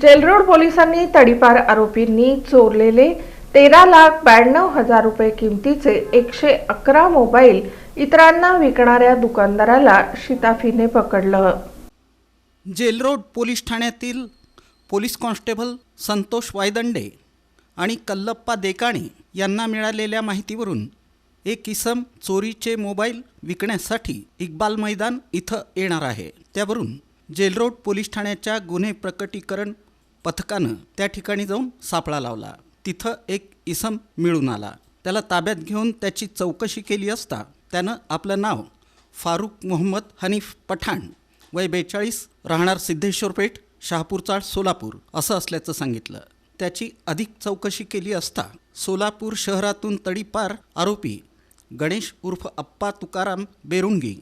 Jail Road पोलिसांनी तडीपार आरोपींनी चोरलेले 13,92,000 रुपये किमतीचे 111 मोबाईल इतरांना विकणाऱ्या दुकानदाराला शिताफीने पकडलं। जेलरोड पोलीस ठाण्यातील पोलीस कॉन्स्टेबल संतोष वायदंडे आणि कल्लप्पा देकाणे यांना मिळालेल्या माहितीवरून एक इसम चोरीचे मोबाईल विकण्यासाठी इक्बाल मैदान इथं येणार आहे। त्यावरून जेलरोड पोलीस ठाण्याच्या गुन्हे प्रकटीकरण पथकानं त्या ठिकाणी जाऊन सापळा लावला। तिथं एक इसम मिळून आला। त्याला ताब्यात घेऊन त्याची चौकशी केली असता त्यानं आपलं नाव फारुक मोहम्मद हनीफ पठाण वय 42 राहणार सिद्धेश्वर पेठ शहापूर चाळ सोलापूर असं असल्याचं सांगितलं। त्याची अधिक चौकशी केली असता सोलापूर शहरातून तडीपार आरोपी गणेश उर्फ अप्पा तुकाराम बेरुंगी,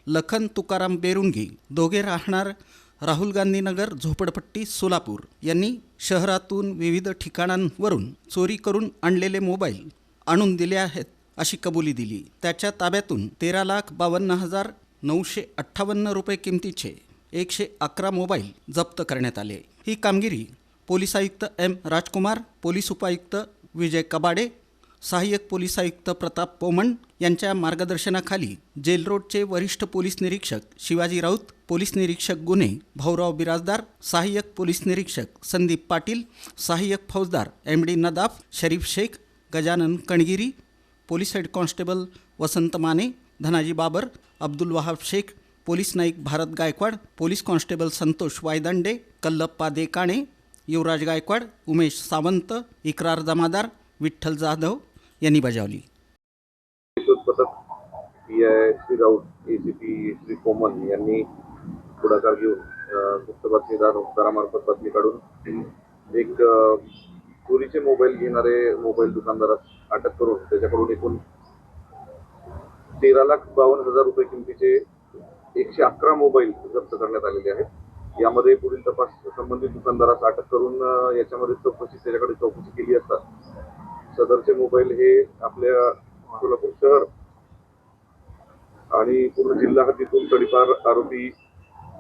लखन तुकाराम बेरुंगी दोघे राहणार राहुल गांधी नगर झोपडपट्टी सोलापूर यांनी शहरातून विविध ठिकाणांवरून चोरी करून आणलेले मोबाईल आणून दिले आहेत अशी कबुली दिली। त्याच्या ताब्यातून 13,52,958 रुपये किमतीचे 111 मोबाईल जप्त करण्यात आले। ही कामगिरी पोलीस आयुक्त एम राजकुमार, पोलीस उपायुक्त विजय कबाडे, सहाय्यक पोलीस आयुक्त प्रताप पोमण यांच्या मार्गदर्शनाखाली जेलरोडचे वरिष्ठ पोलीस निरीक्षक शिवाजी राऊत, पोलीस निरीक्षक गुन्हे भाऊराव बिराजदार, सहाय्यक पोलीस निरीक्षक संदीप पाटील, सहाय्यक फौजदार MD Nadaf, Sharif Shaikh, Gajanan Kangiri, police head constable Vasant Mane, Dhanaji Babar, Abdul Wahab Shaikh, police नाईक भारत गायकवाड, पोलीस कॉन्स्टेबल संतोष वायदंडे, कल्लप्पा देकाणे, युवराज गायकवाड, उमेश सावंत, इकरार जमादार, विठ्ठल जाधव यांनी बजावली। पथक PI राऊत, ACP श्री कोमन यांनी पुढाकार घेऊन गुप्त बातमीदारामार्फत बातमी काढून एक चोरीचे मोबाईल घेणारे मोबाईल दुकानदारास अटक करून त्याच्याकडून एकूण 13,52,000 रुपये किमतीचे 111 मोबाईल जप्त करण्यात आलेले आहेत। यामध्ये पुढील तपास संबंधित दुकानदारास अटक करून याच्यामध्ये त्याच्याकडे चौकशी केली असता सदरचे मोबाईल हे आपल्या सोलापूर शहर आणि पूर्ण जिल्हा हद्दीतून तडीपार आरोपी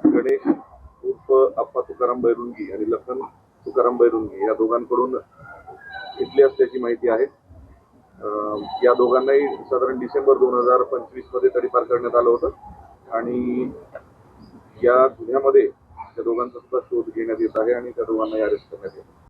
गणेश उर्फ अप्पा तुकाराम बैरुंगी आणि लखन तुकाराम बैरुंगी या दोघांकडून घेतली असल्याची माहिती आहे। या दोघांनाही साधारण डिसेंबर 2025 मध्ये तडीपार करण्यात आलं होतं आणि या गुन्ह्यामध्ये त्या दोघांचा सुद्धा शोध घेण्यात येत आहे आणि त्या दोघांनाही अरेस्ट करण्यात येत आहे।